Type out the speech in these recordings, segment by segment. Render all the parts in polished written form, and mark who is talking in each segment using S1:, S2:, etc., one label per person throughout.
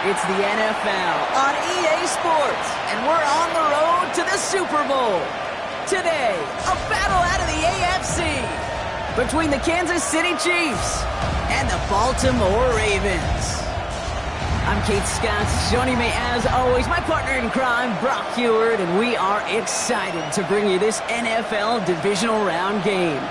S1: It's the NFL on EA Sports, and we're on the road to the Super Bowl. Today, a battle out of the AFC between the Kansas City Chiefs and the Baltimore Ravens. I'm Keith Scott. Joining me, as always, my partner in crime, Brock Huard, and we are excited to bring you this NFL divisional round game.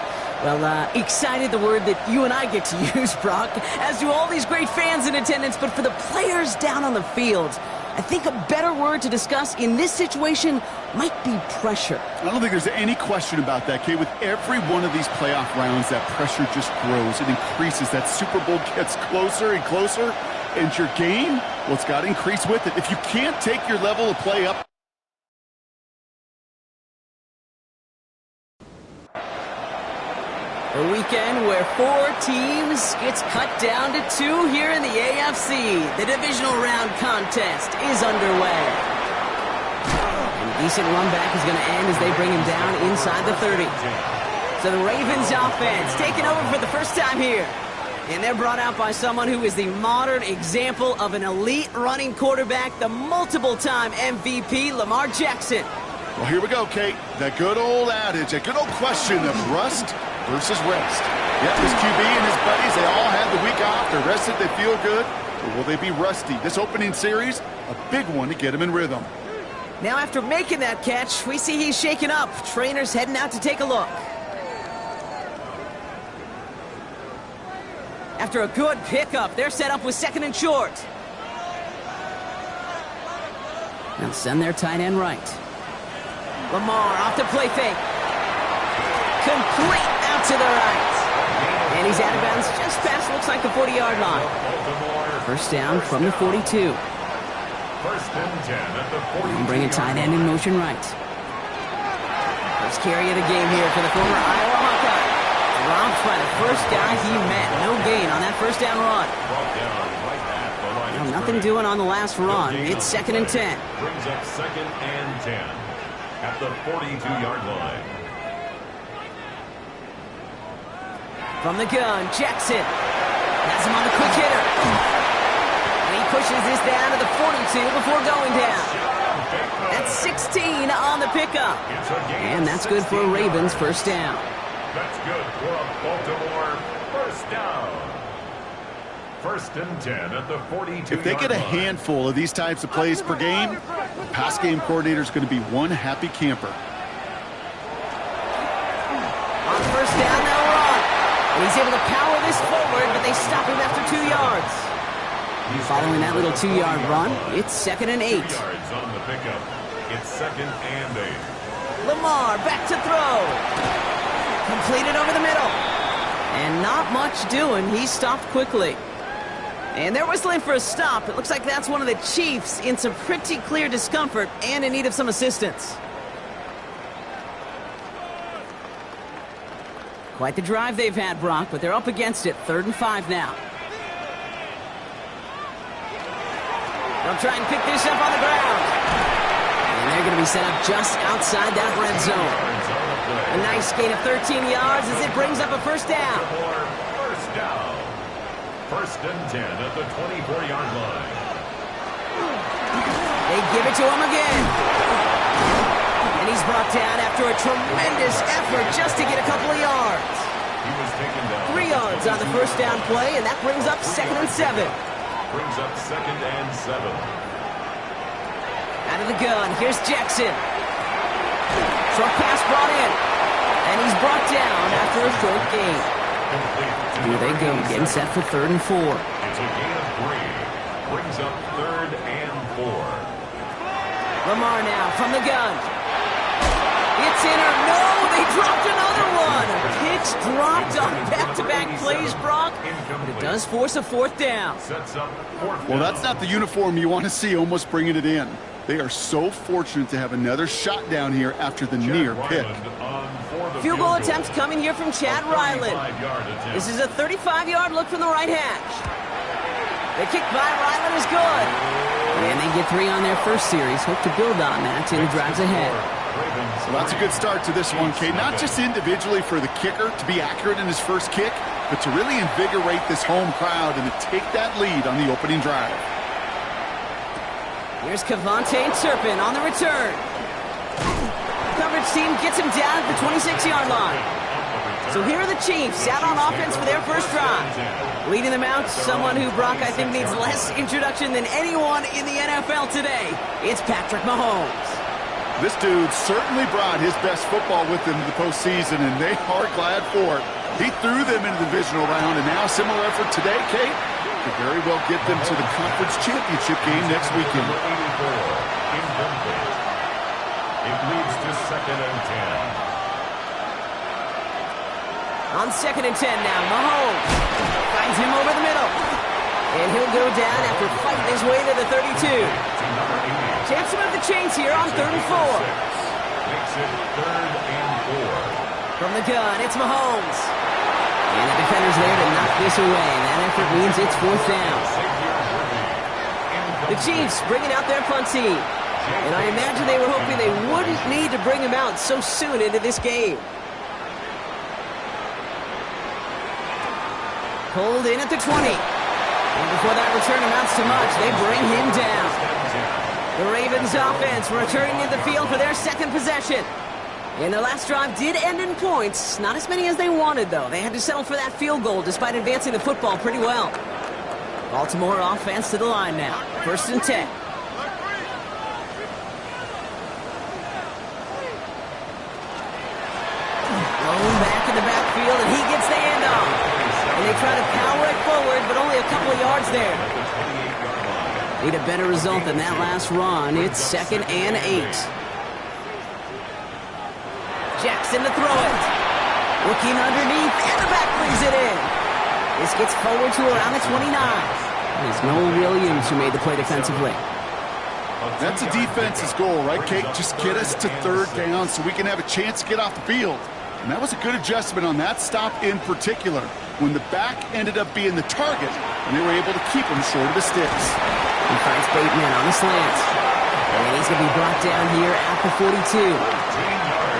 S1: Well, excited, the word that you and I get to use, Brock, as do all these great fans in attendance, but for the players down on the field, I think a better word to discuss in this situation might be pressure.
S2: I don't think there's any question about that, Kay. With every one of these playoff rounds, that pressure just grows. It increases. That Super Bowl gets closer and closer, and your game, well, it's got to increase with it. If you can't take your level of play up,
S1: a weekend where 4 teams gets cut down to 2 here in the AFC. The divisional round contest is underway. And a decent run back is going to end as they bring him down inside the 30. So the Ravens offense taking over for the first time here. And they're brought out by someone who is the modern example of an elite running quarterback, the multiple-time MVP, Lamar Jackson.
S2: well, here we go, Kate. That good old adage, a good old question of rust versus rest. Yep, his QB and his buddies, they all had the week off. They're rested, they feel good. Or will they be rusty? This opening series, a big one to get him in rhythm.
S1: Now, after making that catch, we see he's shaken up. Trainers heading out to take a look. After a good pickup, they're set up with 2nd and short. Now send their tight end right. Lamar off the play fake. Complete out to the right. And he's out of bounds just past, looks like, the 40-yard line. First down from the 42.
S3: First and 10 at the 42.
S1: And bringing tight end in motion right. First carry of the game here for the former Iowa Hawkeye. Dropped by the first guy he met. No gain on that first down run. Well, nothing doing on the last run. It's 2nd and 10.
S3: Brings up 2nd and 10 at the 42-yard line.
S1: From the gun, Jackson has him on the quick hitter. And he pushes this down to the 42 before going down. That's 16 on the pickup. And that's good for a Ravens first down.
S3: That's good for a Baltimore first down. First and 10 at the 42-yard line.
S2: If they get a handful of these types of plays per game, the pass game coordinator is going to be one happy camper.
S1: On first down, they'll run. And he's able to power this forward, but they stop him after 2 yards. Following that little 2-yard run, it's 2nd and 8.
S3: 2 yards on the pickup. It's 2nd and 8.
S1: Lamar back to throw. Completed over the middle. And not much doing. He stopped quickly. And they're whistling for a stop. It looks like that's one of the Chiefs in some pretty clear discomfort and in need of some assistance. Quite the drive they've had, Brock, but they're up against it. 3rd and 5 now. They'll try and pick this up on the ground. And they're going to be set up just outside that red zone. A nice gain of 13 yards as it brings up a first down.
S3: First down. First and 10 at the 24-yard line.
S1: They give it to him again. And he's brought down after a tremendous effort just to get a couple of yards.
S3: He was taken down.
S1: 3 yards on the first down play, and that brings up 2nd and 7.
S3: Brings up 2nd and 7.
S1: Out of the gun, here's Jackson. Short pass brought in. And he's brought down after a short gain. Here they go, getting set for 3rd and 4.
S3: It's a gain of 3. Brings up 3rd and 4.
S1: Lamar now from the gun. It's in or no, they dropped another one. Pitch dropped on back-to-back plays, Brock. But it does force a 4th down.
S3: Sets up 4th down.
S2: Well, that's not the uniform you want to see almost bringing it in. They are so fortunate to have another shot down here after the near pick.
S1: Field goal attempts coming here from Chad Ryland. This is a 35-yard look from the right hash. The kick by Ryland is good. And they get 3 on their first series. Hope to build on that in the drives ahead.
S2: Well, that's a good start to this one, Kay. Not just individually for the kicker to be accurate in his first kick, but to really invigorate this home crowd and to take that lead on the opening drive.
S1: Here's Kevontae Turpin on the return. Coverage team gets him down at the 26-yard line. So here are the Chiefs out on offense for their first drive. Leading them out, someone who, Brock, I think needs less introduction than anyone in the NFL today. It's Patrick Mahomes.
S2: This dude certainly brought his best football with him to the postseason, and they are glad for it. He threw them into the divisional round, and now a similar effort today, Kate, could very well get them to the conference championship game next weekend.
S3: It leads to 2nd and 10.
S1: On 2nd and 10 now, Mahomes finds him over the middle. And he'll go down after fighting his way to the 32. Chance to move the chains here on 3rd and 4.
S3: Makes it 3rd and 4.
S1: From the gun, it's Mahomes. And the defender's there to knock this away. That effort means it's 4th down. The Chiefs bringing out their punt team. And I imagine they were hoping they wouldn't need to bring him out so soon into this game. Pulled in at the 20. And before that return amounts to much, they bring him down. The Ravens offense returning to the field for their 2nd possession. And their last drive did end in points. Not as many as they wanted, though. They had to settle for that field goal despite advancing the football pretty well. Baltimore offense to the line now. 1st and 10. Thrown back in the backfield, and he gets the handoff. And they try to power it forward, but only a couple of yards there. Need a better result than that last run. It's 2nd and 8. Jackson to throw it. Looking underneath, and the back brings it in. This gets forward to around the 29. It's Noah Williams who made the play defensively.
S2: That's a defense's goal, right, Kate? Just get us to 3rd down so we can have a chance to get off the field. And that was a good adjustment on that stop in particular, when the back ended up being the target, and they were able to keep him short of the sticks.
S1: He finds Bateman on the slant. And he's going to be brought down here at the 42.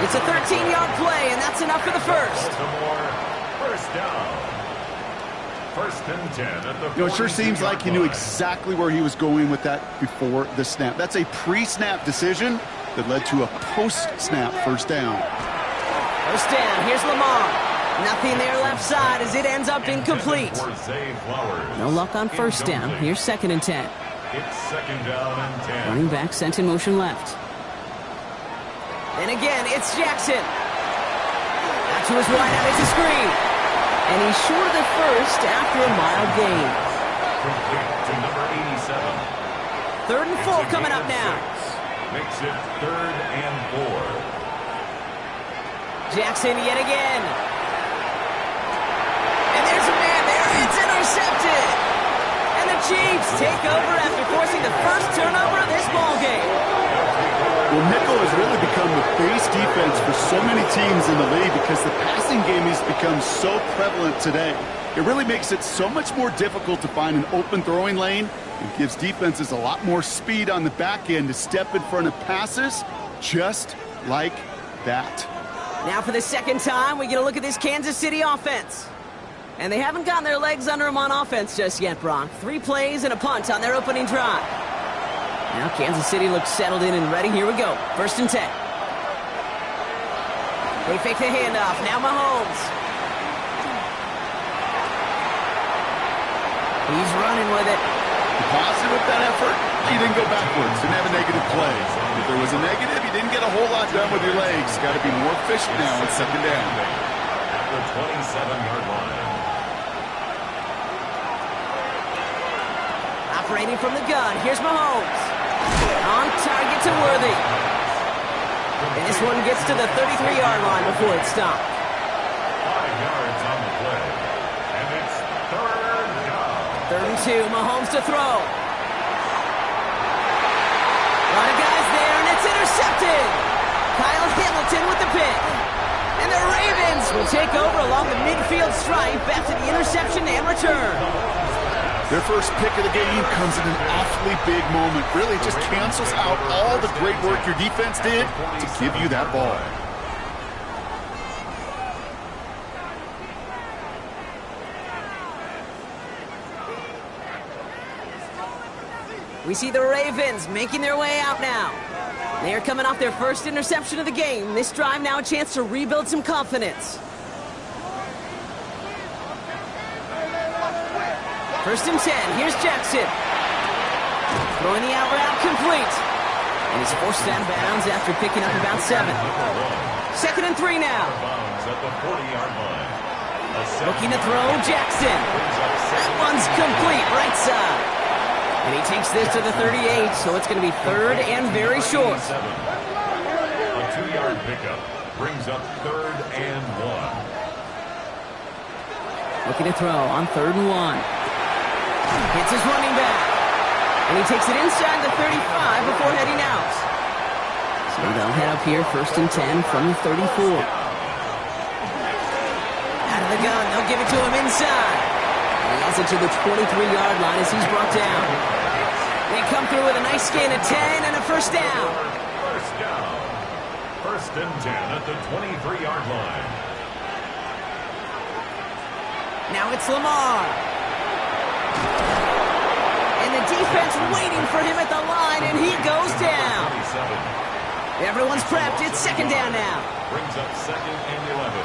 S1: It's a 13-yard play, and that's enough for the first.
S3: First down. 1st and 10 at the 42.
S2: It sure seems like he knew exactly where he was going with that before the snap. That's a pre-snap decision that led to a post-snap first down.
S1: First down, here's Lamar. Nothing there left side as it ends up incomplete. No luck on first down. Here's 2nd and 10.
S3: It's 2nd down and 10.
S1: Running back sent in motion left. And again, it's Jackson. Out to his right, out, it's a screen. And he's short of the first after a mild gain.
S3: Complete to number 87.
S1: 3rd and 4 coming up now.
S3: Makes it 3rd and 4.
S1: Jackson yet again. And there's a man there. It's intercepted. And the Chiefs take over after forcing the first turnover of this ballgame.
S2: Well, nickel has really become the base defense for so many teams in the league because the passing game has become so prevalent today. It really makes it so much more difficult to find an open throwing lane. It gives defenses a lot more speed on the back end to step in front of passes just like that.
S1: Now for the 2nd time, we get a look at this Kansas City offense. And they haven't gotten their legs under them on offense just yet, Brock. 3 plays and a punt on their opening drive. Now Kansas City looks settled in and ready. Here we go. 1st and 10. They fake the handoff. Now Mahomes. He's running with it.
S2: Positive with that effort, he didn't go backwards, didn't have a negative play. If there was a negative, you didn't get a whole lot done with your legs. Got to be more efficient now on 2nd down.
S3: At the 27-yard line.
S1: Operating from the gun, here's Mahomes. On target to Worthy. And this one gets to the 33-yard line before it's stopped.
S3: 5 yards on the play. And it's 3rd down.
S1: 3rd and 2, Mahomes to throw. A lot of guys there, and it's intercepted. Kyle Hamilton with the pick. And the Ravens will take over along the midfield stripe after the interception and return.
S2: Their first pick of the game comes in an awfully big moment. Really just cancels out all the great work your defense did to give you that ball.
S1: We see the Ravens making their way out now. They are coming off their first interception of the game. This drive now a chance to rebuild some confidence. First and 10. Here's Jackson. Throwing the out route complete. And he's forced out of bounds after picking up about 7. Second and 3 now. Looking to throw, Jackson. That one's complete, right side. And he takes this to the 38, so it's going to be third and very short.
S3: A 2-yard pickup brings up third and 1.
S1: Looking to throw on third and 1. Hits his running back. And he takes it inside the 35 before heading out. So they'll head up here first and 10 from the 34. Out of the gun, they'll give it to him inside. He has it to the 23-yard line as he's brought down. They come through with a nice gain of 10 and a first down.
S3: First down. First and 10 at the 23-yard line.
S1: Now it's Lamar. And the defense waiting for him at the line, and he goes down. Everyone's prepped. It's second down now.
S3: Brings up second and 11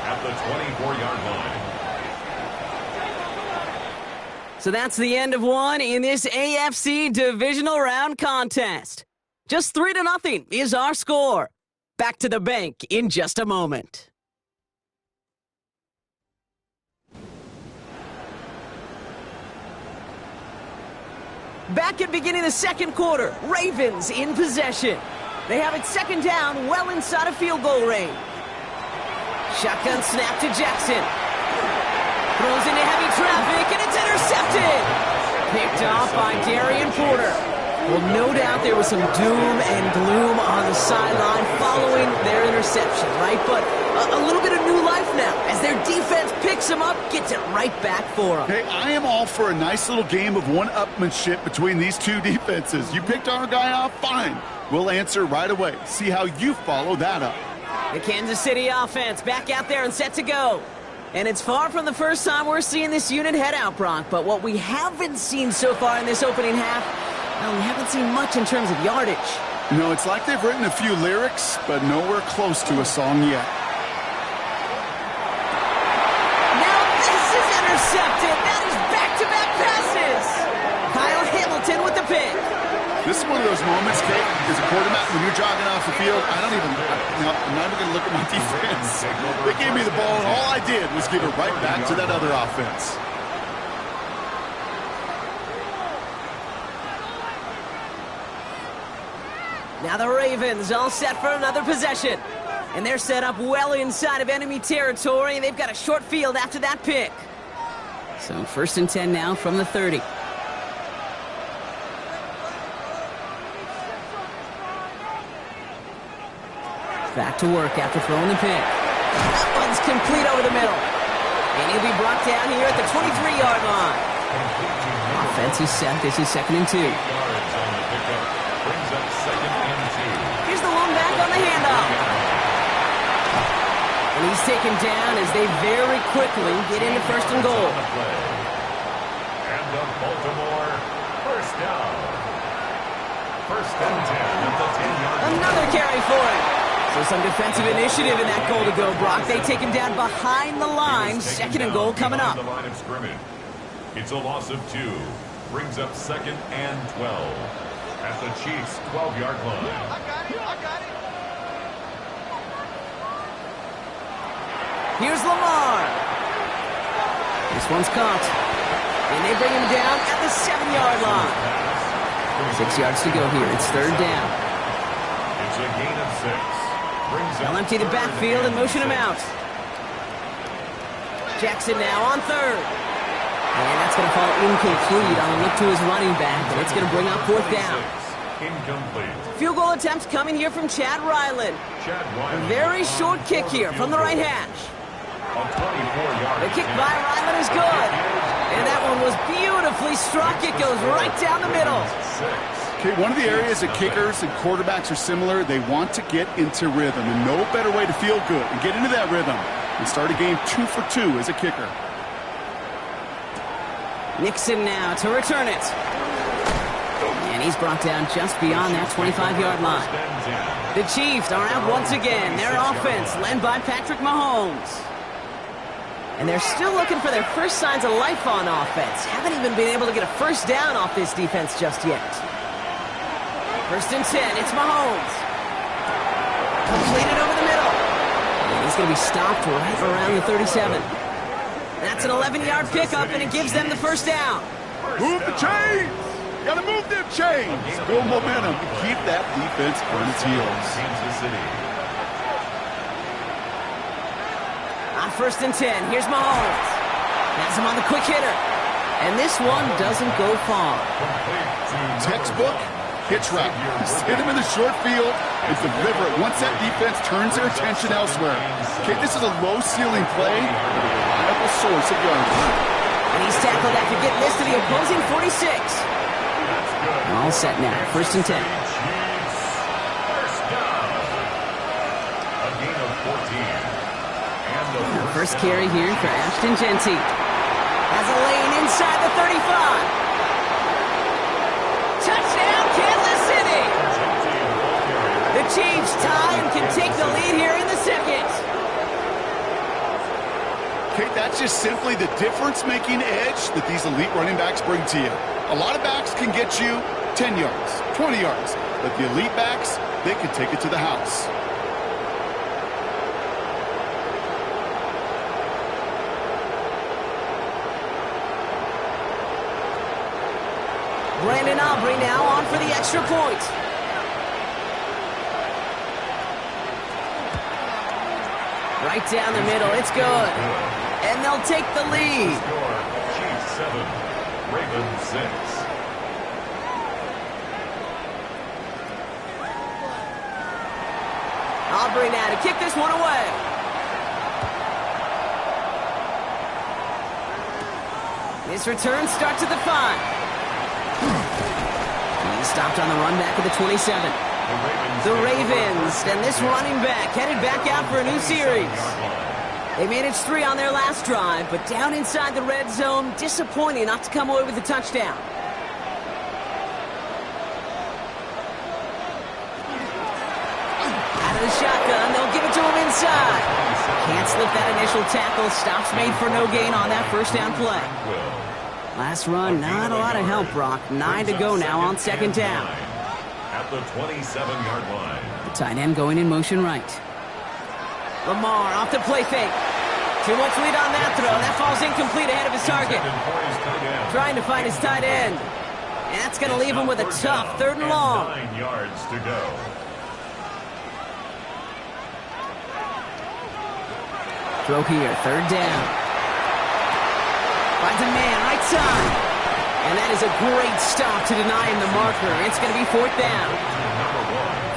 S3: at the 24-yard line.
S1: So that's the end of one in this AFC divisional round contest. Just 3-0 is our score. Back to the bank in just a moment. Back at beginning of the second quarter, Ravens in possession. They have it second down, well inside of field goal range. Shotgun snap to Jackson. Throws into heavy traffic, and it's intercepted. Picked off by Darian Porter. Well, no doubt there was some doom and gloom on the sideline following their interception, right? But a little bit of new life now as their defense picks them up, gets it right back for them.
S2: Hey, I am all for a nice little game of one-upmanship between these two defenses. You picked our guy off, fine. We'll answer right away. See how you follow that up.
S1: The Kansas City offense back out there and set to go. And it's far from the first time we're seeing this unit head out, Brock. But what we haven't seen so far in this opening half, well, we haven't seen much in terms of yardage.
S2: No, it's like they've written a few lyrics, but nowhere close to a song yet.
S1: Now this is intercepted. That is back-to-back passes. Kyle Hamilton with the pick.
S2: This is one of those moments, Kate, as a quarterback, when you're jogging off the field, I'm not even going to look at my defense. They gave me the ball, and all I did was give it right back to that other offense.
S1: Now the Ravens all set for another possession. And they're set up well inside of enemy territory. They've got a short field after that pick. So first and 10 now from the 30. Back to work after throwing the pick. That one's complete over the middle. And he'll be brought down here at the 23-yard line. Offense is set. This is second and 2. Here's the lone back on the handoff. And he's taken down as they very quickly get into first and goal.
S3: And the Baltimore first down. First and 10 at the 10-yard line.
S1: Another carry for him. So some defensive initiative in that goal to go, Brock. They take him down behind the line. Second and goal coming up.
S3: The line of scrimmage. It's a loss of 2. Brings up second and 12 at the Chiefs' 12-yard line.
S4: I got it.
S1: Here's Lamar. This one's caught. And they bring him down at the 7-yard line. 6 yards to go here. It's third down.
S3: It's a gain of 6.
S1: They'll empty the backfield and motion him out. Jackson now on third. And that's going to fall incomplete on a look to his running back, and it's going to bring up fourth down.
S3: Incomplete.
S1: Field goal attempts coming here from Chad Ryland. A very short kick here from the right hash. The kick by Ryland is good. And that one was beautifully struck. It goes right down the middle.
S2: Okay, one of the areas that kickers and quarterbacks are similar, they want to get into rhythm, and no better way to feel good and get into that rhythm and start a game 2 for 2 as a kicker.
S1: Nixon now to return it. And he's brought down just beyond that 25-yard line. The Chiefs are out once again. Their offense led by Patrick Mahomes. And they're still looking for their first signs of life on offense. Haven't even been able to get a first down off this defense just yet. First and 10, it's Mahomes. Completed over the middle. And he's going to be stopped right around the 37. That's an 11-yard pickup, and it gives them the first down.
S2: Move the chains! You gotta move them chains! Build momentum. Keep that defense on its heels.
S3: Kansas City.
S1: On first and 10, here's Mahomes. Has him on the quick hitter. And this one doesn't go far.
S2: Textbook hitch route. Just hit him in the short field and deliver it once that defense turns their attention elsewhere. Okay, this is a low-ceiling play, but a reliable source of yardage.
S1: And he's tackled after getting this to the opposing 46. All set now, first and 10.
S3: First down. A gain of 14.
S1: First carry here for Ashton Jeanty. Has a lane inside the 35. Touchdown, Kansas City! The Chiefs tie and can take the lead here in the second.
S2: Okay, that's just simply the difference-making edge that these elite running backs bring to you. A lot of backs can get you 10 yards, 20 yards, but the elite backs, they can take it to the house.
S1: Brandon Aubrey now on for the extra point. Right down the middle, it's good. And they'll take the lead.
S3: Chiefs 7, Ravens 6.
S1: Aubrey now to kick this one away. This return starts at the 5. He's stopped on the run back at the 27. The Ravens, and this running back headed back out for a new series. They managed 3 on their last drive, but down inside the red zone, disappointing not to come away with a touchdown. Out of the shotgun, they'll give it to him inside. Can't slip that initial tackle. Stops made for no gain on that first down play. Last run, not a lot of help, Brock. 9 to go now on second down.
S3: At the 27-yard line.
S1: The tight end going in motion right. Lamar off the play fake. Too much lead on that throw. That falls incomplete ahead of his target. Trying to find his tight end. And that's going to leave him with a tough 3rd and long.
S3: 9 yards to go.
S1: Throw here, 3rd down. Finds a man, right side. And that is a great stop to deny him the marker. It's going to be 4th down.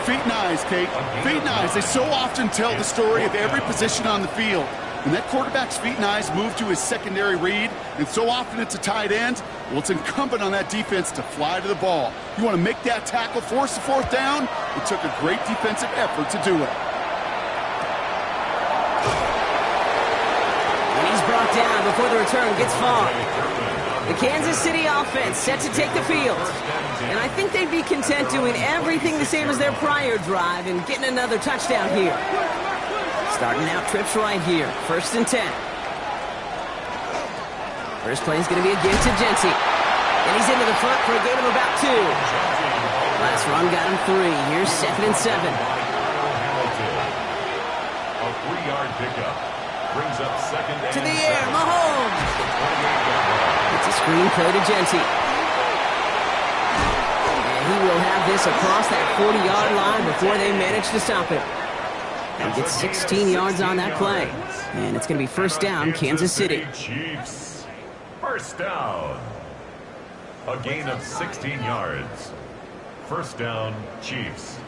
S2: Feet and eyes, Kate. Feet and eyes. They so often tell the story of every position on the field. When that quarterback's feet and eyes move to his secondary read, and so often it's a tight end, well, it's incumbent on that defense to fly to the ball. You want to make that tackle, force the 4th down? It took a great defensive effort to do it.
S1: Brought down before the return gets far. The Kansas City offense set to take the field. And I think they'd be content doing everything the same as their prior drive and getting another touchdown here. Starting out trips right here. 1st and 10. First play is going to be a give to Jeanty. And he's into the front for a gain of about 2. Last run got him 3. Here's 2nd and 7.
S3: A 3-yard pickup. Brings up 2nd and
S1: to the air, Mahomes. It's a screen play to Jeanty. And he will have this across that 40-yard line before they manage to stop him. And gets 16 yards on that play. And it's going to be 1st down, Kansas City.
S3: Chiefs. 1st down. A gain of 16 yards. 1st down, Chiefs.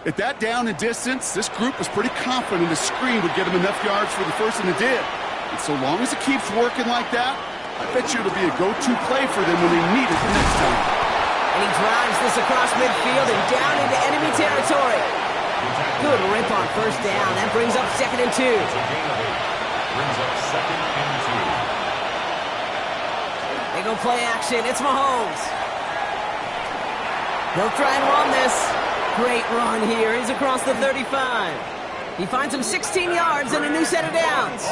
S2: At that down and distance, this group was pretty confident the screen would get them enough yards for the first, and it did. And so long as it keeps working like that, I bet you it'll be a go-to play for them when they need it the next time.
S1: And he drives this across midfield and down into enemy territory. Good rip on 1st down. That brings up 2nd and 2.
S3: Brings up 2nd and 2.
S1: little play action. It's Mahomes. They'll try and run this. Great run here. He's across the 35. He finds him 16 yards and a new set of downs.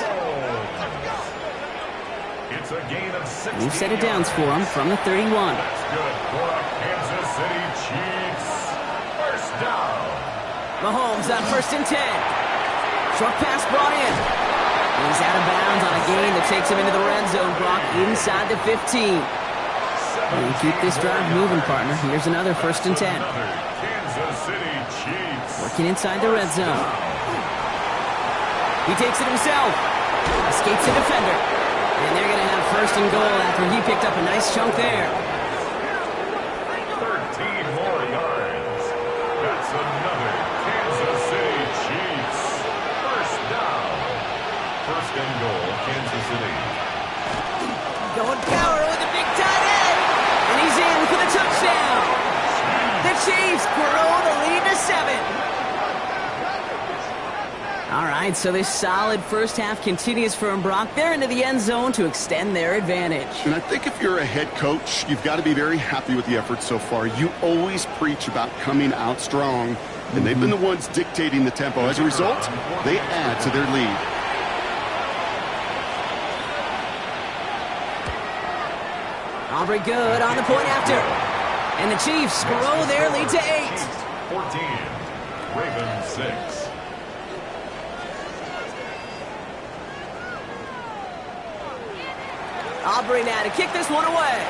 S3: It's a gain of 16.
S1: New set of downs for him from the 31.
S3: That's good for the Kansas City Chiefs. First down.
S1: Mahomes on 1st and 10. Short pass brought in. He's out of bounds on a gain that takes him into the red zone, Brock, inside the 15. And keep this drive moving, partner. Here's another 1st and 10.
S3: Kansas City Chiefs.
S1: Working inside the red zone. He takes it himself. Escapes the defender. And they're going to have 1st and goal after he picked up a nice chunk there.
S3: 13 more yards. That's another Kansas City Chiefs. First down. 1st and goal, Kansas City.
S1: Going power with a big tight end. And he's in for the touchdown. The Chiefs grow the lead to 7. All right, so this solid first half continues for Brock. They're into the end zone to extend their advantage.
S2: And I think if you're a head coach, you've got to be very happy with the effort so far. You always preach about coming out strong, and they've been the ones dictating the tempo. As a result, they add to their lead.
S1: Aubrey good on the point after. And the Chiefs grow their lead to 8.
S3: 14. Ravens 6.
S1: Aubrey now to kick this one away.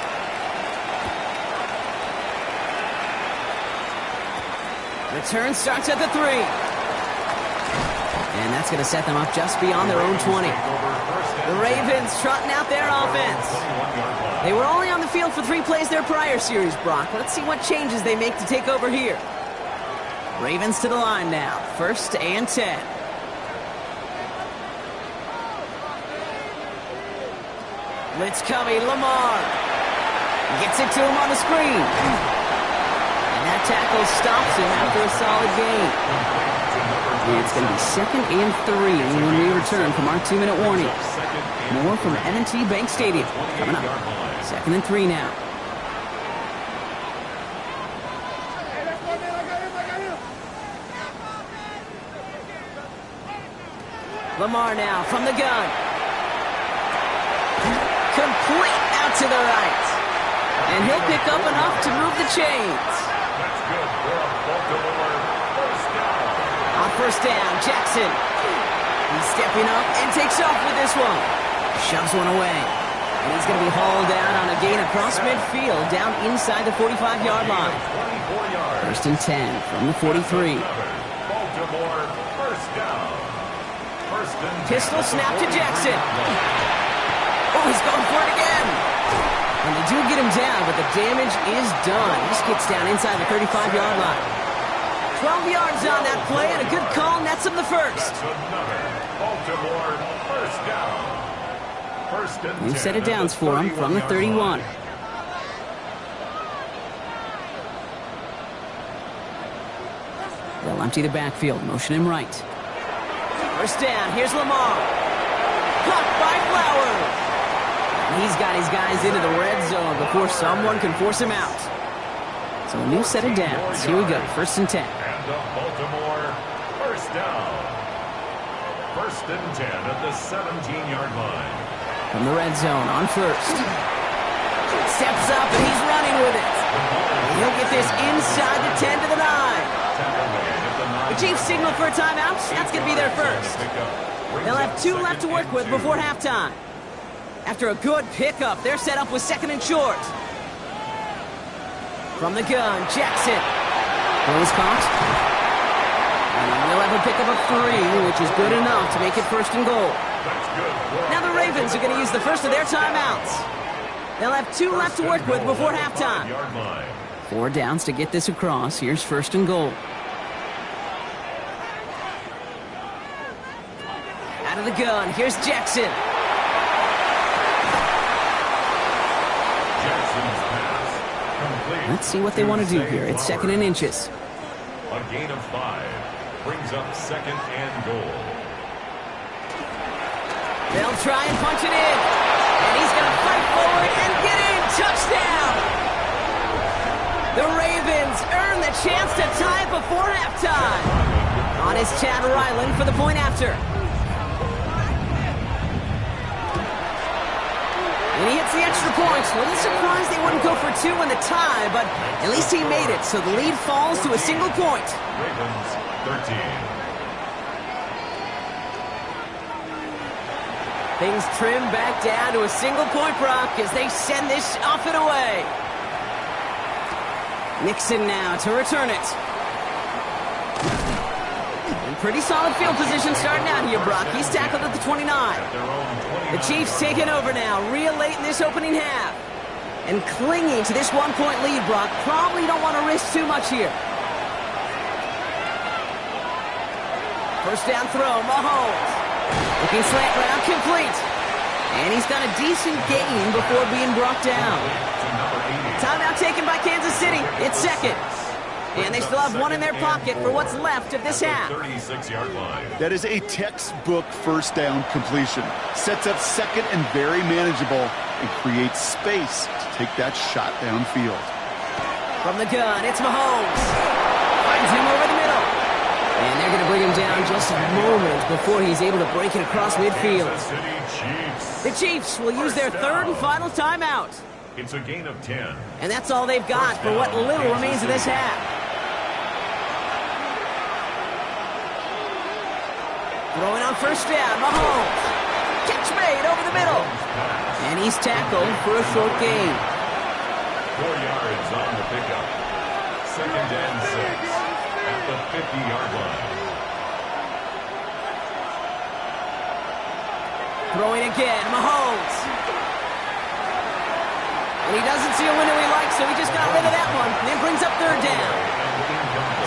S1: Return starts at the 3. And that's going to set them up just beyond their own 20. The Ravens trotting out their offense. They were only on the field for 3 plays their prior series, Brock. Let's see what changes they make to take over here. Ravens to the line now. 1st and 10. Blitz coming, Lamar. Gets it to him on the screen. And that tackle stops him after a solid gain. And it's going to be 2nd and 3 when we return from our 2-minute warning. More from M&T Bank Stadium coming up. 2nd and 3 now. Lamar now from the gun. Complete out to the right. And he'll pick up enough to move the chains.
S3: That's good for a Baltimore first down.
S1: On 1st down, Jackson. He's stepping up and takes off with this one. Shoves one away. And he's going to be hauled down on a gain across midfield, down inside the 45-yard line.
S3: 24 yards.
S1: 1st and 10 from the 43.
S3: Baltimore first down. 1st and 10.
S1: Pistol snap to Jackson. Oh, he's going for it again. And they do get him down, but the damage is done. He just gets down inside the 35-yard line. 12 yards on that play, and a good call nets him the 1st.
S3: That's another Baltimore first down. 1st and 10.
S1: New set of downs for him from the 31. They'll empty the backfield, motion him right. 1st down, here's Lamar. Caught by Flowers. He's got his guys into the red zone before someone can force him out. So a new set of downs. Here we go, 1st and 10.
S3: And the Baltimore first down. 1st and 10 at the 17-yard line.
S1: From the red zone on 1st. Steps up and he's running with it. And he'll get this inside the 10 to the 9. The Chiefs signal for a timeout. That's going to be their 1st. They'll have 2 left to work with before halftime. After a good pickup, they're set up with 2nd and short. From the gun, Jackson. Ball is caught. And they'll have a pickup of 3, which is good enough to make it 1st and goal. Now the Ravens are going to use the first of their timeouts. They'll have 2 left to work with before halftime. 4 downs to get this across. Here's 1st and goal. Out of the gun, here's Jackson. Let's see what they want to do here. It's 2nd and inches.
S3: A gain of 5 brings up 2nd and goal.
S1: They'll try and punch it in. And he's going to fight forward and get into chance to tie it before halftime. On is Chad Ryland for the point after. And he hits the extra point. A little surprised they wouldn't go for two in the tie, but at least he made it, so the lead falls to a single point.
S3: Ravens 13.
S1: Things trim back down to a single point, Brock, as they send this off and away. Nixon now to return it. In pretty solid field position starting out here, Brock. He's tackled at the 29. The Chiefs taking over now, real late in this opening half. And clinging to this one-point lead, Brock. Probably don't want to risk too much here. First down throw, Mahomes. Looking slant route, complete. And he's done a decent gain before being brought down. Timeout taken by Kansas City. It's second. And they still have one in their pocket for what's left of this half.
S3: 36-yard line.
S2: That is a textbook first down completion. Sets up second and very manageable and creates space to take that shot downfield.
S1: From the gun, it's Mahomes. Finds him over the middle. And they're going to bring him down just a moment before he's able to break it across midfield.
S3: Kansas City Chiefs.
S1: The Chiefs will use their third and final timeout.
S3: It's a gain of 10.
S1: And that's all they've got for what little remains of this half. Throwing on first down, Mahomes. Catch made over the middle. And he's tackled for a short gain.
S3: 4 yards on the pickup. Second and 6 at the 50-yard line.
S1: Throwing again, Mahomes. And he doesn't see a window he likes, so he just got rid of that one. And then brings up third down.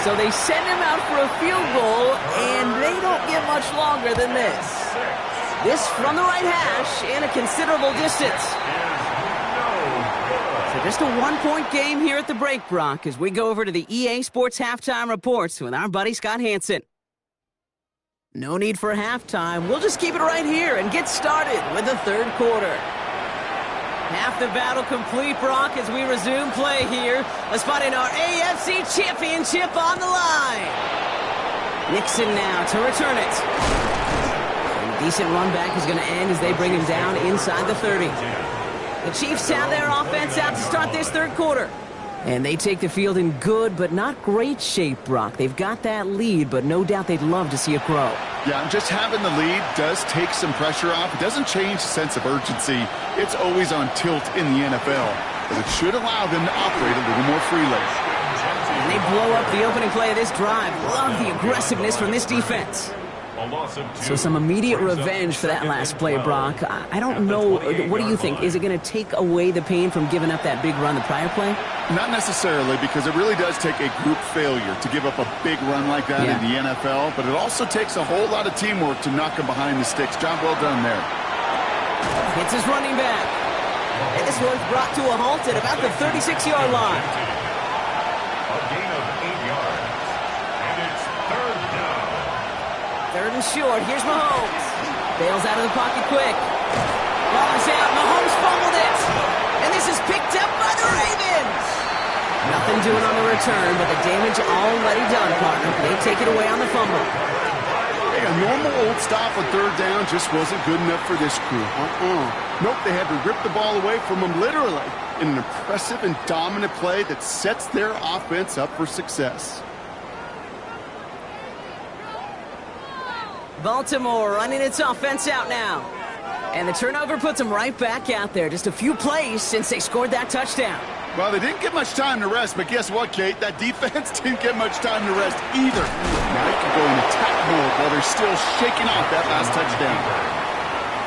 S1: So they send him out for a field goal, and they don't get much longer than this. This from the right hash and a considerable distance. So just a one-point game here at the break, Brock, as we go over to the EA Sports halftime reports with our buddy Scott Hansen. No need for halftime. We'll just keep it right here and get started with the third quarter. Half the battle complete, Brock, as we resume play here. A spot in our AFC Championship on the line. Nixon now to return it. And a decent run back is going to end as they bring him down inside the 30. The Chiefs have their offense out to start this third quarter. And they take the field in good but not great shape, Brock. They've got that lead, but no doubt they'd love to see it grow.
S2: Yeah, and just having the lead does take some pressure off. It doesn't change the sense of urgency. It's always on tilt in the NFL, but it should allow them to operate a little more freely.
S1: And they blow up the opening play of this drive. Love the aggressiveness from this defense. So some immediate revenge for that last play, Brock. I don't know. What do you think? Is it going to take away the pain from giving up that big run the prior play?
S2: Not necessarily, because it really does take a group failure to give up a big run like that in the NFL, but it also takes a whole lot of teamwork to knock him behind the sticks. Job well done there.
S1: Hits his running back. And this one's brought to a halt at about the 36-yard line.
S3: A gain of 8 yards. And it's third down.
S1: Third and short. Here's Mahomes. Bails out of the pocket quick. Ball is out. Mahomes fumbled it. And this is picked up by the Ravens. Nothing doing on the return, but the damage already done, partner. They take it away on the fumble.
S2: Hey, a normal old stop on third down just wasn't good enough for this crew. Nope, they had to rip the ball away from them literally in an impressive and dominant play that sets their offense up for success.
S1: Baltimore running its offense out now. And the turnover puts them right back out there. Just a few plays since they scored that touchdown.
S2: Well, they didn't get much time to rest, but guess what, Kate? That defense didn't get much time to rest either. Now they can go in attack mode while they're still shaking off that last touchdown.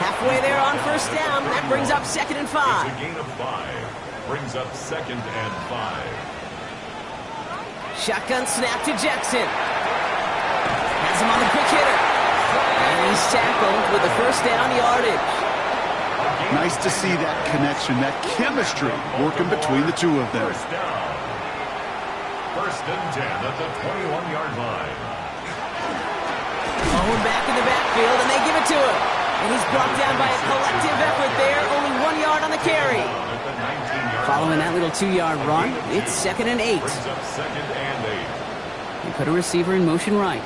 S1: Halfway there on first down. That brings up 2nd and 5.
S3: It's a gain of 5. Brings up 2nd and 5.
S1: Shotgun snap to Jackson. Has him on the quick hitter. And he's tackled with the first down yardage.
S2: Nice to see that connection, that chemistry working between the two of them.
S3: First down. First and 10 at the 21-yard line.
S1: Owen back in the backfield, and they give it to him. And he's brought down by a collective effort there. Only 1 yard on the carry. Following that little 2-yard run, it's 2nd and 8.
S3: Brings up 2nd and 8.
S1: You put a receiver in motion right.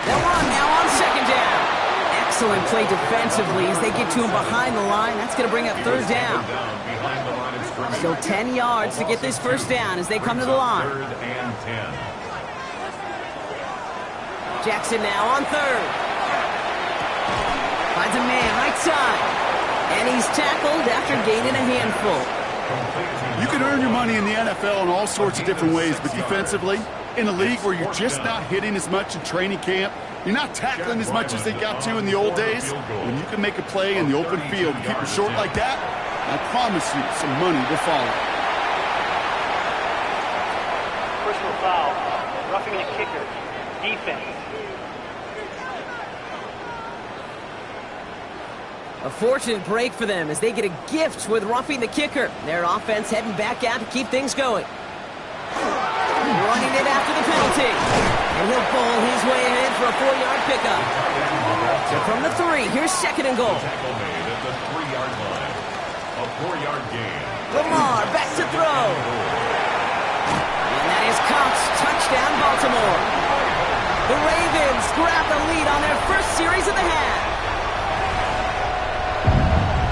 S1: They'll run now on 2nd down. Excellent play defensively as they get to him behind the line. That's going to bring up 3rd down.
S3: Behind the line of scrimmage.
S1: Still 10 yards to get this 1st down as they come to the line.
S3: 3rd and 10.
S1: Jackson now on 3rd. Finds a man right side. And he's tackled after gaining a handful.
S2: You can earn your money in the NFL in all sorts of different ways, but defensively, in a league where you're just not hitting as much in training camp, you're not tackling as much as they got to in the old days, when you can make a play in the open field and keep it short like that, I promise you some money will follow.
S4: Personal foul, roughing the kicker, defense.
S1: A fortunate break for them as they get a gift with roughing the kicker. Their offense heading back out to keep things going. Running it after the penalty. And he'll bowl his way ahead for a 4-yard pickup. So from the 3, here's 2nd and goal.
S3: Tackle made at the 3-yard line. A 4-yard gain.
S1: Lamar back to throw. And that is Cox. Touchdown, Baltimore. The Ravens grab the lead on their first series of the half.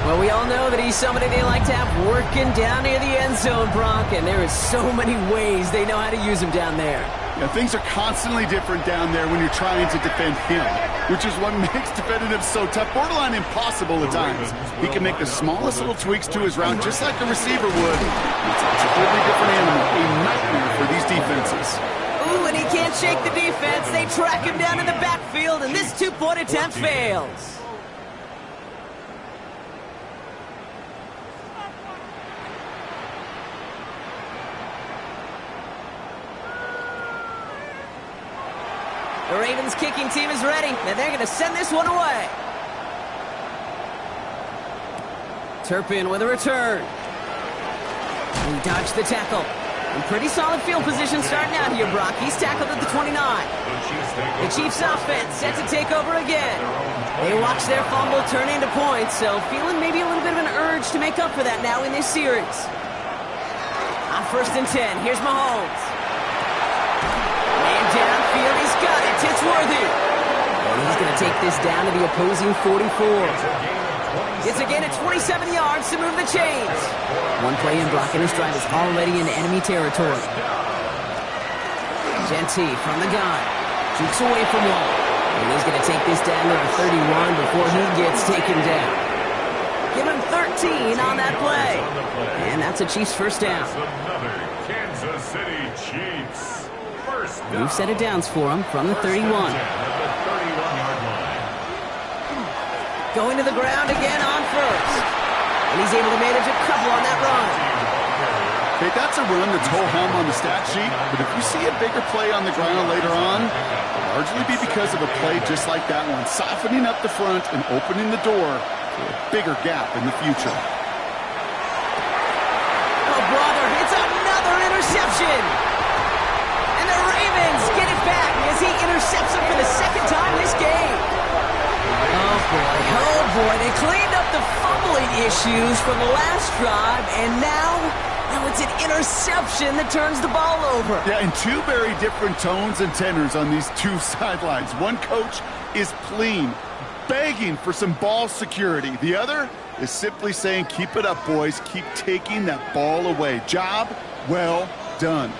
S1: Well, we all know that he's somebody they like to have working down near the end zone, Brock, and there is so many ways they know how to use him down there.
S2: Yeah, things are constantly different down there when you're trying to defend him, which is what makes defending him so tough, borderline impossible at times. He can make the smallest little tweaks to his route, just like a receiver would. It's a totally different animal, a nightmare for these defenses.
S1: Ooh, and he can't shake the defense. They track him down in the backfield, and this 2-point attempt fails. The Ravens kicking team is ready, and they're going to send this one away. Turpin with a return. He dodged the tackle. In pretty solid field position starting out here, Brock. He's tackled at the 29. The Chiefs offense set to take over again. They watch their fumble turn into points, so feeling maybe a little bit of an urge to make up for that now in this series. On 1st and 10, here's Mahomes. Man downfield, he's got it. It's Worthy. And he's going to take this down to the opposing 44. It's a gain of 27 yards to move the chains. One play in blocking his drive is already in enemy territory. Genty from the gun. Jukes away from one. And he's going to take this down to the 31 before he gets taken down. Give him 13 on that play. And that's a Chiefs 1st down.
S3: Another Kansas City Chiefs.
S1: New set of downs for him from the 31. Going to the ground again on 1st. And he's able to manage a couple on that run.
S2: Okay, that's a run that's ho-hum on the stat sheet, but if you see a bigger play on the ground later on, it'll largely be because of a play just like that one, softening up the front and opening the door for a bigger gap in the future.
S1: Oh, brother, it's another interception. And the Ravens get it back as he intercepts him for the 2nd time this game. Oh boy, they cleaned up the fumbling issues from the last drive, and now it's an interception that turns the ball over.
S2: Yeah, and 2 very different tones and tenors on these 2 sidelines. One coach is pleading, begging for some ball security. The other is simply saying, keep it up, boys. Keep taking that ball away. Job well done.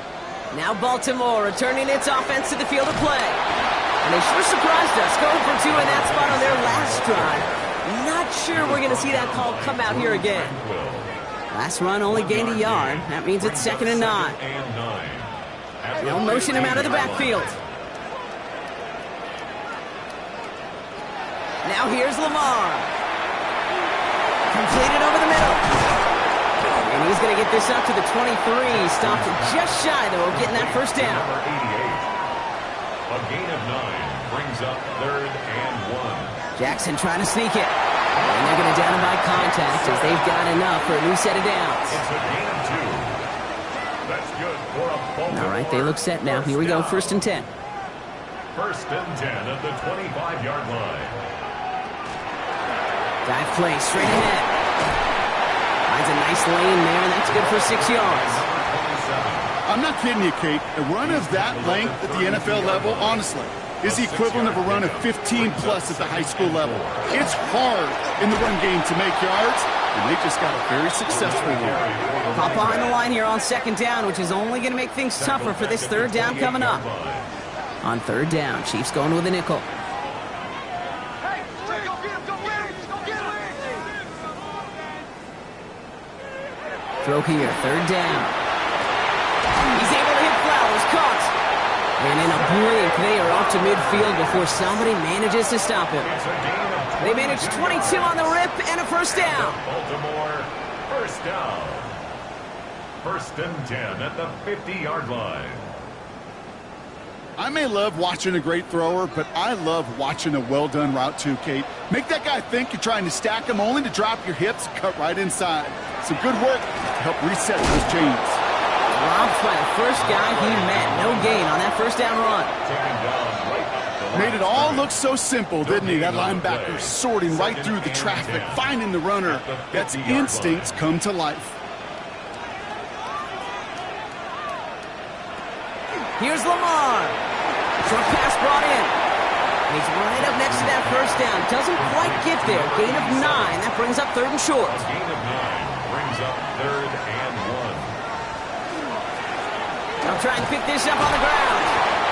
S1: Now Baltimore returning its offense to the field of play. And they sure surprised us, going for 2 in that spot on their last drive. Not sure we're going to see that call come out here again. Last run only gained a yard. That means it's 2nd and 9. They'll motion him out of the backfield. Now here's Lamar. Completed over the middle. And he's going to get this up to the 23. Stopped just shy, though, of getting that 1st down.
S3: A gain of 9 brings up 3rd and 1.
S1: Jackson trying to sneak it. And they're going to down him by contact as they've got enough for a new set of downs.
S3: It's a gain of 2. That's good for a Baltimore.
S1: All right, they look set now. Here we go, 1st and 10.
S3: 1st and 10 at the 25-yard line.
S1: Dive play straight ahead. Finds a nice lane there, and that's good for 6 yards.
S2: I'm not kidding you, Kate. A run of that length at the NFL level, honestly, is the equivalent of a run of 15-plus at the high school level. It's hard in the run game to make yards, and they just got a very successful one.
S1: Pop behind the line here on 2nd down, which is only going to make things tougher for this 3rd down coming up. On 3rd down, Chiefs going with a nickel. Throw here, 3rd down. He's able to hit Flowers, caught. And in a blink, they are off to midfield before somebody manages to stop him. They manage 22 on the rip and a 1st down.
S3: Baltimore, 1st down. 1st and 10 at the 50-yard line.
S2: I may love watching a great thrower, but I love watching a well-done route too, Kate. Make that guy think you're trying to stack him only to drop your hips and cut right inside. Some good work to help reset those chains.
S1: Robbed by the first guy he met. No gain on that 1st down run.
S2: Made it all look so simple, didn't he? That linebacker sorting right through the traffic, finding the runner. That's instincts come to life.
S1: Here's Lamar. Short pass brought in. And he's right up next to that 1st down. Doesn't quite get there. Gain of 9. That brings up 3rd and short.
S3: Gain of 9 brings up 3rd and 1.
S1: They'll try and pick this up on the ground.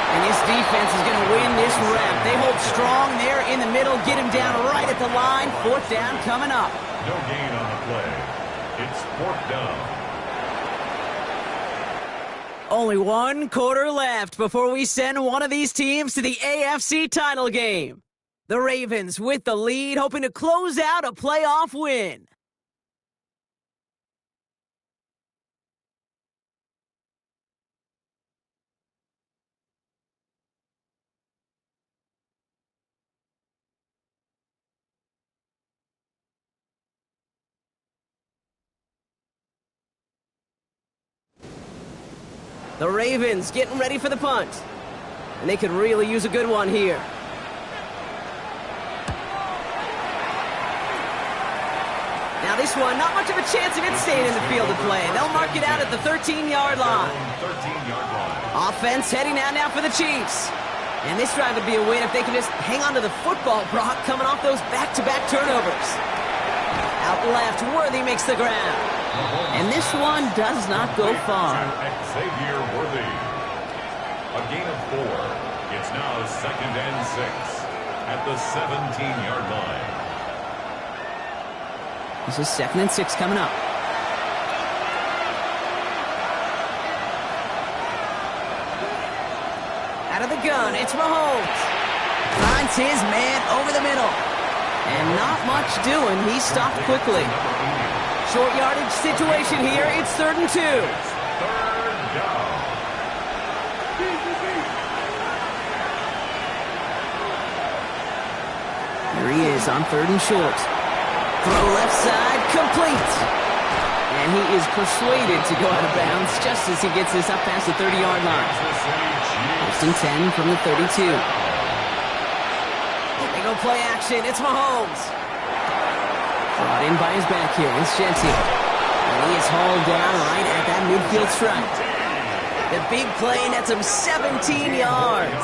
S1: And this defense is going to win this rep. They hold strong there in the middle. Get him down right at the line. 4th down coming up.
S3: No gain on the play. It's 4th down.
S1: Only 1 quarter left before we send one of these teams to the AFC title game. The Ravens with the lead, hoping to close out a playoff win. The Ravens getting ready for the punt. And they could really use a good one here. Now this one, not much of a chance of it staying in the field of play. They'll mark it out at the 13-yard line.
S3: 13-yard line.
S1: Offense heading out now for the Chiefs. And this drive would be a win if they can just hang on to the football, Brock, coming off those back-to-back turnovers. Out left, Worthy makes the ground. And this one does not go far.
S3: Xavier Worthy. A gain of 4. It's now 2nd and 6 at the 17-yard line.
S1: This is 2nd and 6 coming up. Out of the gun, it's Mahomes. Finds his man over the middle. And not much doing. He stopped quickly. Short yardage situation here. It's 3rd and 2.
S3: 3rd down.
S1: Here he is on 3rd and short. Throw left side, complete. And he is persuaded to go out of bounds just as he gets this up past the 30-yard line. 1st and 10 from the 32. They go play action. It's Mahomes. Brought in by his back here. It's Jetty. And he is hauled down right at that midfield stripe. The big play nets him 17 yards.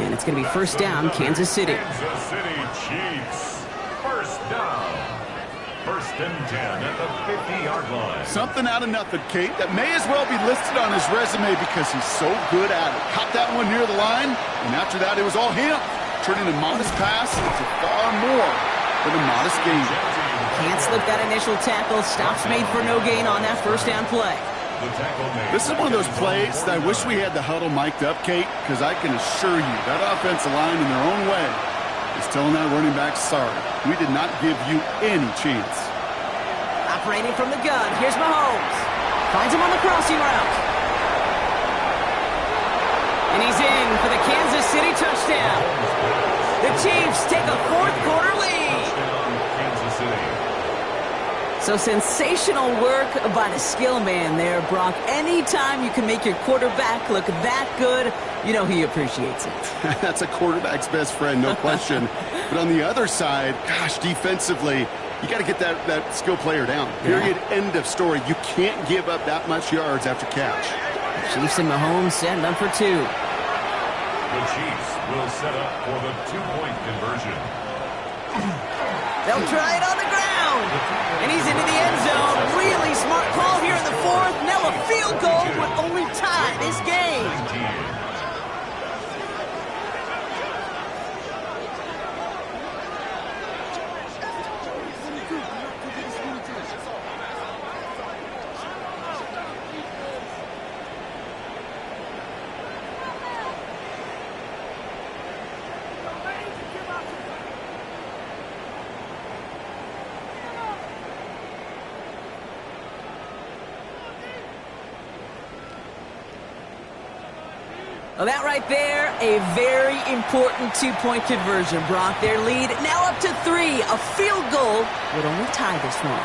S1: And it's going to be 1st down, Kansas City.
S3: Kansas City Chiefs. 1st down. 1st and 10 at the 50-yard line.
S2: Something out of nothing, Kate, that may as well be listed on his resume because he's so good at it. Caught that one near the line, and after that, it was all him. Turning a modest pass into far more than a modest gain.
S1: Can't slip that initial tackle. Stops made for no gain on that 1st down play.
S2: This is one of those plays that I wish we had the huddle mic'd up, Kate, because I can assure you that offensive line in their own way is telling that running back, sorry, we did not give you any chance.
S1: Operating from the gun, here's Mahomes. Finds him on the crossing route. And he's in for the Kansas City touchdown. The Chiefs take a 4th quarter lead.
S3: Kansas City.
S1: So sensational work by the skill man there, Brock. Anytime you can make your quarterback look that good, you know he appreciates it.
S2: That's a quarterback's best friend, no question. But on the other side, gosh, defensively, you got to get that skill player down. Period. End of story. You can't give up that much yards after catch.
S1: Chiefs and Mahomes setting up for two.
S3: The Chiefs will set up for the two-point conversion.
S1: They'll try it on the ground. And he's into the end zone. Really smart call here in the fourth. Now a field goal would only tie this game.
S3: 19.
S1: Well, that right there, a very important two-point conversion. Brock, their lead now up to 3. A field goal would only tie this one.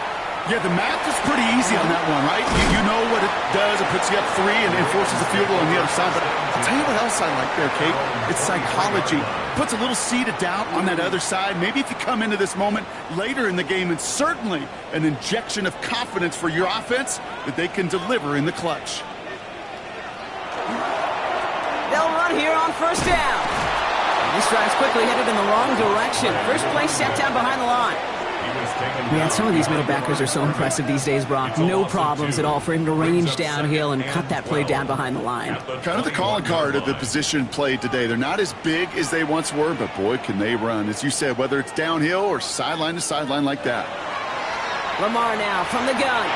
S2: Yeah, the math is pretty easy on that one, right? You know what it does. It puts you up 3 and forces a field goal on the other side. But I'll tell you what else I like there, Kate. It's psychology. Puts a little seed of doubt on that other side. Maybe if you come into this moment later in the game, and certainly an injection of confidence for your offense that they can deliver in the clutch.
S1: They'll run here on first down. And this drive's quickly headed in the wrong direction. First play set down behind the line. Man, some of these middle backers are so impressive these days, Brock. No problems at all for him to range downhill and cut that play down behind the line.
S2: Kind of the calling card of the position played today. They're not as big as they once were, but boy, can they run. As you said, whether it's downhill or sideline to sideline like that.
S1: Lamar now from the gun.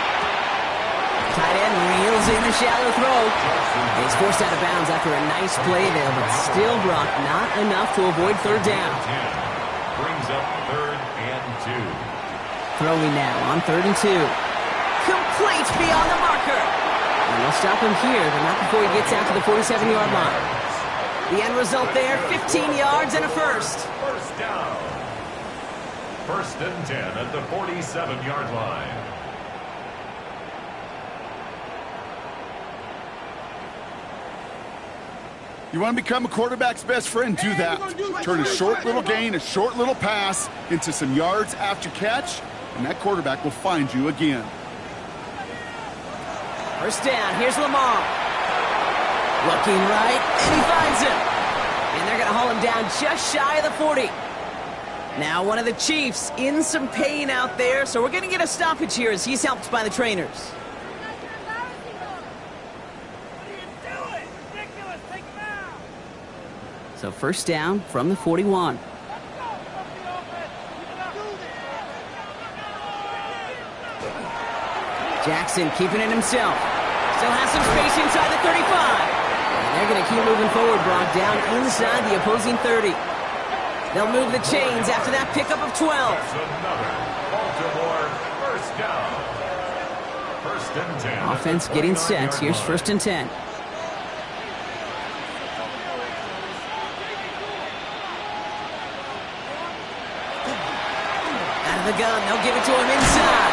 S1: Tight end reels in the shallow throw. He's forced out of bounds after a nice play there, but still, Brock, not enough to avoid third down.
S3: Brings up 3rd and 2.
S1: Throwing now on 3rd and 2. Complete beyond the marker. And they'll stop him here, but not before he gets out to the 47-yard line. The end result there, 15 yards and a first.
S3: First down. 1st and 10 at the 47-yard line.
S2: You want to become a quarterback's best friend, do that. Turn a short little gain, a short little pass into some yards after catch, and that quarterback will find you again.
S1: First down, here's Lamar. Looking right, and he finds him. And they're going to haul him down just shy of the 40. Now one of the Chiefs in some pain out there, so we're going to get a stoppage here as he's helped by the trainers. So first down from the 41. Jackson keeping it himself. Still has some space inside the 35. And they're going to keep moving forward, Brock, down inside the opposing 30. They'll move the chains after that pickup of 12.
S3: Another Baltimore first down. 1st and 10.
S1: Offense getting set. Here's 1st and 10. The gun, they'll give it to him inside.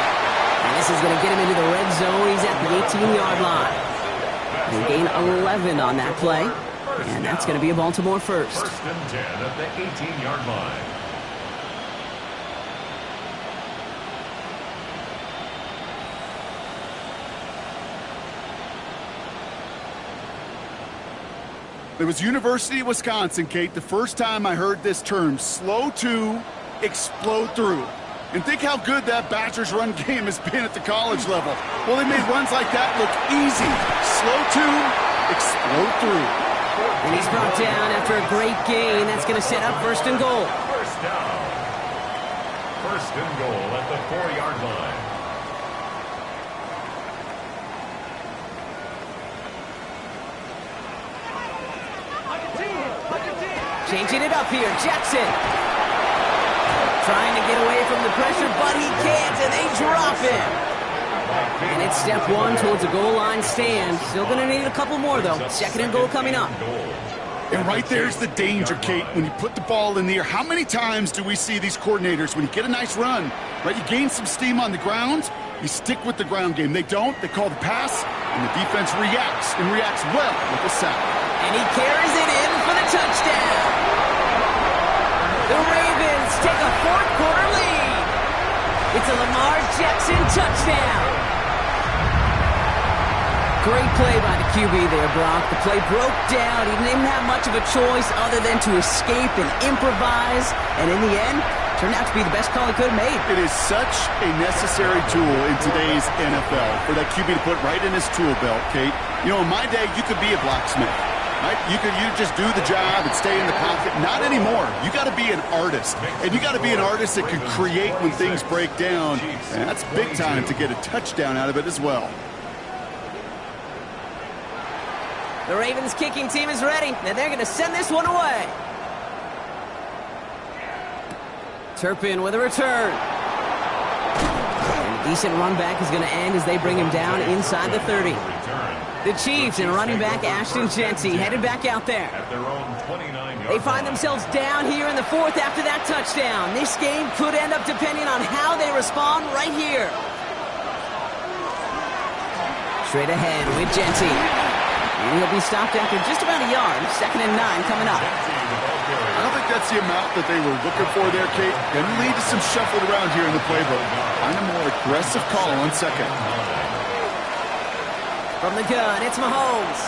S1: And this is going to get him into the red zone. He's at the 18-yard line. They gain 11 on that play. And that's going to be a Baltimore first.
S3: 1st and 10 at the 18-yard line.
S2: It was University of Wisconsin, Kate, the first time I heard this term, slow to explode through. And think how good that Badgers run game has been at the college level. Well, they made runs like that look easy. Slow to explode through.
S1: And he's brought down after a great gain. That's going to set up 1st and goal.
S3: First down. 1st and goal at the 4-yard line.
S1: Changing it up here, Jackson. Trying to get away from the pressure, but he can't, and they drop him. And it's step 1 towards a goal line stand. Still going to need a couple more, though. 2nd and goal coming up.
S2: And right there's the danger, Kate, when you put the ball in the air. How many times do we see these coordinators, when you get a nice run, right, you gain some steam on the ground, you stick with the ground game. They don't. They call the pass, and the defense reacts, and reacts well with the sack.
S1: And he carries it in for the touchdown. The Ravens take a fourth-quarter lead. It's a Lamar Jackson touchdown. Great play by the QB there, Brock. The play broke down. He didn't have much of a choice other than to escape and improvise. And in the end, turned out to be the best call he could have made.
S2: It is such a necessary tool in today's NFL for that QB to put right in his tool belt, Kate. You know, in my day, you could be a blacksmith. Right? You just do the job and stay in the pocket. Not anymore. You got to be an artist. And you got to be an artist that can create when things break down. And that's big time to get a touchdown out of it as well.
S1: The Ravens kicking team is ready, and they're going to send this one away. Turpin with a return. And a decent run back is going to end as they bring him down inside the 30. The Chiefs and running back Ashton Jeanty headed back out there. They find themselves down here in the fourth after that touchdown. This game could end up depending on how they respond right here. Straight ahead with Jeanty. And he'll be stopped after just about a yard. 2nd and 9 coming up.
S2: I don't think that's the amount that they were looking for there, Kate. Going to lead to some shuffling around here in the playbook. Find a more aggressive call on second.
S1: From the gun, it's Mahomes.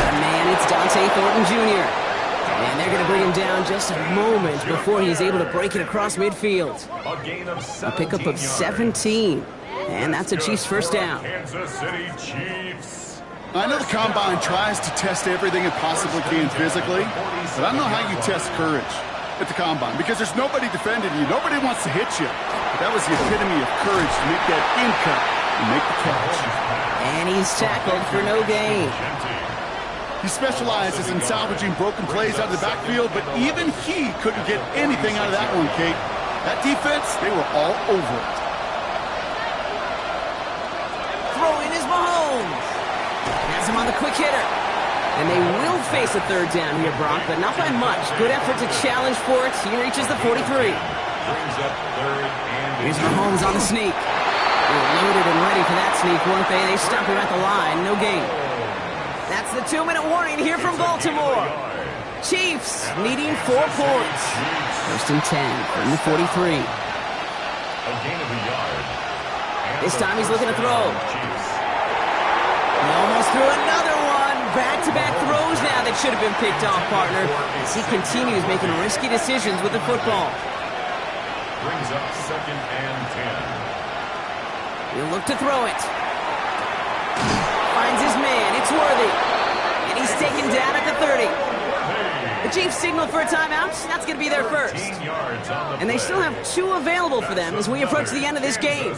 S1: And man, it's Dante Thornton Jr. And they're going to bring him down just a moment before he's able to break it across midfield. A pickup of 17. And that's a Chiefs first down.
S3: Kansas City Chiefs.
S2: I know the Combine tries to test everything it possibly can physically, but I don't know how you test courage at the Combine because there's nobody defending you. Nobody wants to hit you. But that was the epitome of courage to make that in cut and make the catch.
S1: And he's tackled for no gain.
S2: He specializes in salvaging broken plays out of the backfield, but even he couldn't get anything out of that one, Kate. That defense, they were all over it.
S1: Throwing is Mahomes. Has him on the quick hitter. And they will face a third down here, Brock, but not by much. Good effort to challenge for it. He reaches the 43. Here's Mahomes on the sneak. They were loaded and ready for that sneak, weren't they? They stop him at the line. No gain. That's the 2-minute warning here from Baltimore. Chiefs needing 4 points. 1st and 10 from the 43.
S3: A gain of a yard.
S1: This time he's looking to throw. He almost threw another one. Back-to-back throws now that should have been picked off, partner, as he continues making risky decisions with the football.
S3: Brings up 2nd and 10.
S1: He'll look to throw it. Finds his man. It's Worthy. And he's taken down at the 30. The Chiefs signal for a timeout. That's going to be their first. And they still have 2 available for them as we approach the end of this game.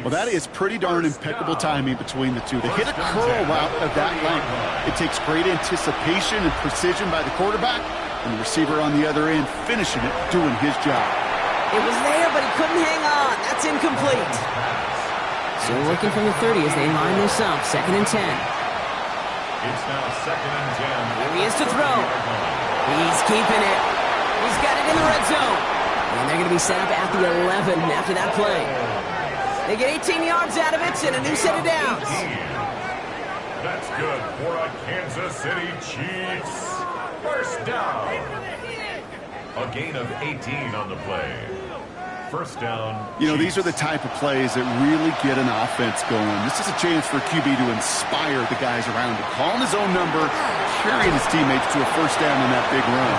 S2: Well, that is pretty darn impeccable timing between the two. To hit a curl route of that length, it takes great anticipation and precision by the quarterback, and the receiver on the other end finishing it, doing his job.
S1: It was there, but he couldn't hang on. That's incomplete. So working from the 30 as they line this up. 2nd and 10.
S3: It's now 2nd and 10.
S1: Here he is to throw. He's keeping it. He's got it in the red zone. And they're going to be set up at the 11 after that play. They get 18 yards out of it and a new set of downs.
S3: That's good for a Kansas City Chiefs. First down. A gain of 18 on the play. First down.
S2: You know, these are the type of plays that really get an offense going. This is a chance for QB to inspire the guys around him. Calling his own number, carrying his teammates to a first down on that big run.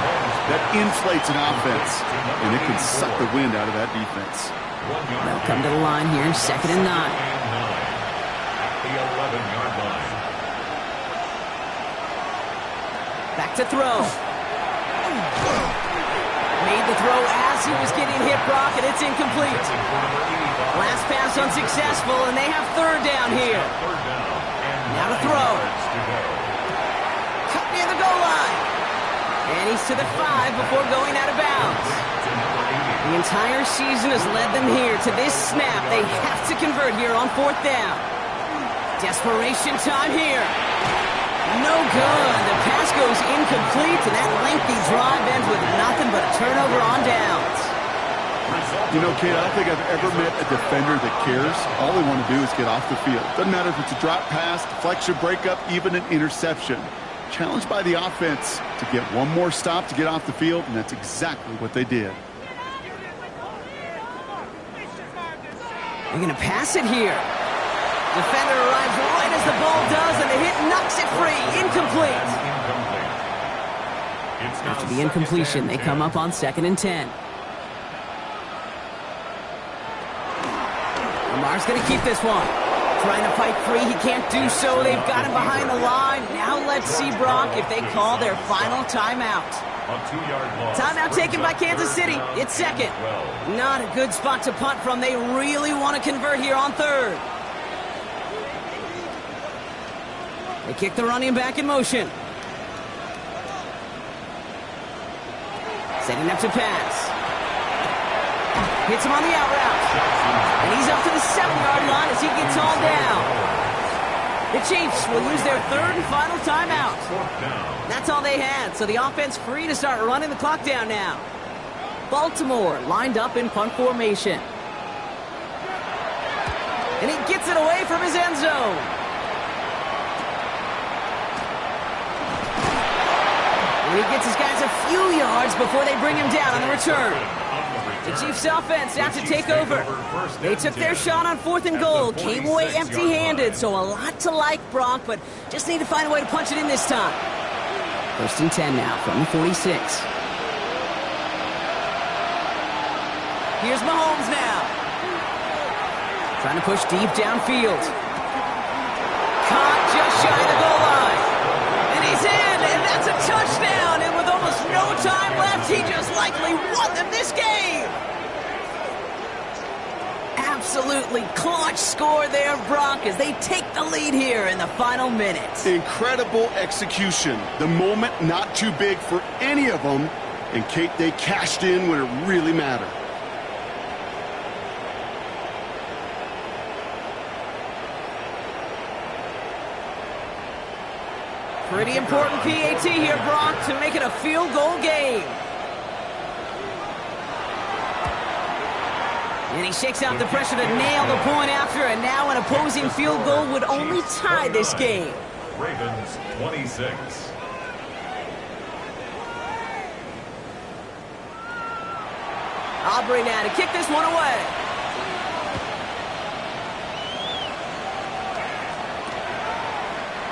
S2: That inflates an offense, and it can suck the wind out of that defense.
S1: They'll come to the line here in 2nd and 9.
S3: At the 11-yard line.
S1: Back to throw. Made the throw as he was getting hit, Brock, and it's incomplete. Last pass unsuccessful, and they have 3rd down here. Now to throw. Cut near the goal line. And he's to the 5 before going out of bounds. The entire season has led them here to this snap. They have to convert here on 4th down. Desperation time here. No good. The pass goes incomplete, and that lengthy drive ends with nothing but a turnover on downs.
S2: You know, Kate, I don't think I've ever met a defender that cares. All they want to do is get off the field. Doesn't matter if it's a drop pass, deflection, breakup, even an interception. challenged by the offense to get one more stop to get off the field, and that's exactly what they did.
S1: They're going to pass it here. Defender arrives right as the ball does, and the hit knocks it free. Incomplete. After the incompletion, they come up on 2nd and 10. Lamar's going to keep this one. Trying to fight free. He can't do so. They've got him behind the line. Now let's see, Brock, if they call their final timeout. Timeout taken by Kansas City. It's 2nd. Not a good spot to punt from. They really want to convert here on 3rd. They kick the running back in motion. Setting up to pass. Hits him on the out route. And he's up to the 7-yard line as he gets all down. The Chiefs will use their 3rd and final timeout. That's all they had, so the offense free to start running the clock down now. Baltimore lined up in punt formation. And he gets it away from his end zone. And he gets his guys a few yards before they bring him down on the return. The Chiefs offense out to take over. They took their shot on 4th and goal, came away empty-handed, so a lot to like, Brock, but just need to find a way to punch it in this time. 1st and 10 now from the 46. Here's Mahomes now. Trying to push deep downfield. Caught just shy of the goal line. And he's in, and that's a touchdown. And with almost no time left, he just likely won them this game. Absolutely clutch score there, Brock, as they take the lead here in the final minutes.
S2: Incredible execution. The moment not too big for any of them. And Kate, they cashed in when it really mattered.
S1: Pretty important PAT here, Brock, to make it a field goal game. And he shakes out the pressure to nail the point after, and now an opposing field goal would only tie this game.
S3: Ravens 26.
S1: Aubrey now to kick this one away.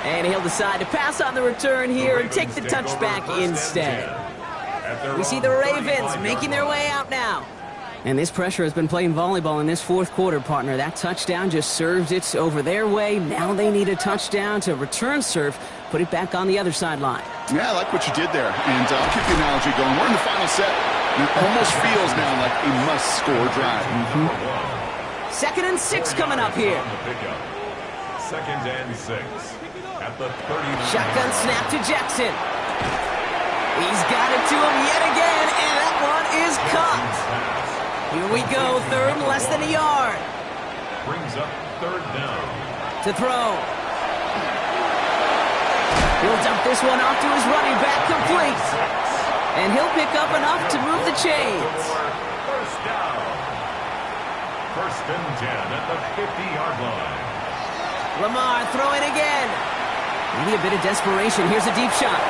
S1: And he'll decide to pass on the return here and take the touchback instead. We see the Ravens making their way out now. And this pressure has been playing volleyball in this 4th quarter, partner. That touchdown just served it over their way. Now they need a touchdown to return serve, put it back on the other sideline.
S2: Yeah, I like what you did there. And I'll keep the analogy going. We're in the final set. It almost feels now like a must-score drive.
S1: 2nd and 6 coming up here.
S3: 2nd and 6. At the 39.
S1: Shotgun snap to Jackson. He's got it to him yet again, and that one is caught. Here we go, 3rd and less than a yard.
S3: Brings up 3rd down.
S1: To throw. He'll dump this one off to his running back, complete. And he'll pick up enough to move the chains.
S3: 1st down. 1st and 10 at the 50-yard line.
S1: Lamar throwing again. Maybe a bit of desperation. Here's a deep shot.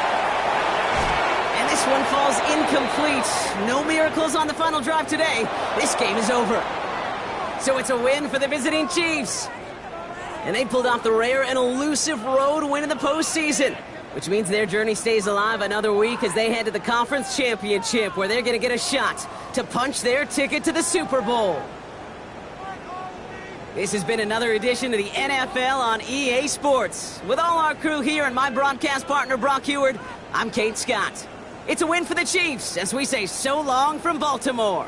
S1: And this one falls incomplete. No miracles on the final drive today. This game is over. So it's a win for the visiting Chiefs. And they pulled off the rare and elusive road win in the postseason, which means their journey stays alive another week as they head to the Conference Championship, where they're going to get a shot to punch their ticket to the Super Bowl. This has been another edition of the NFL on EA Sports. With all our crew here and my broadcast partner, Brock Huard, I'm Kate Scott. It's a win for the Chiefs as we say so long from Baltimore.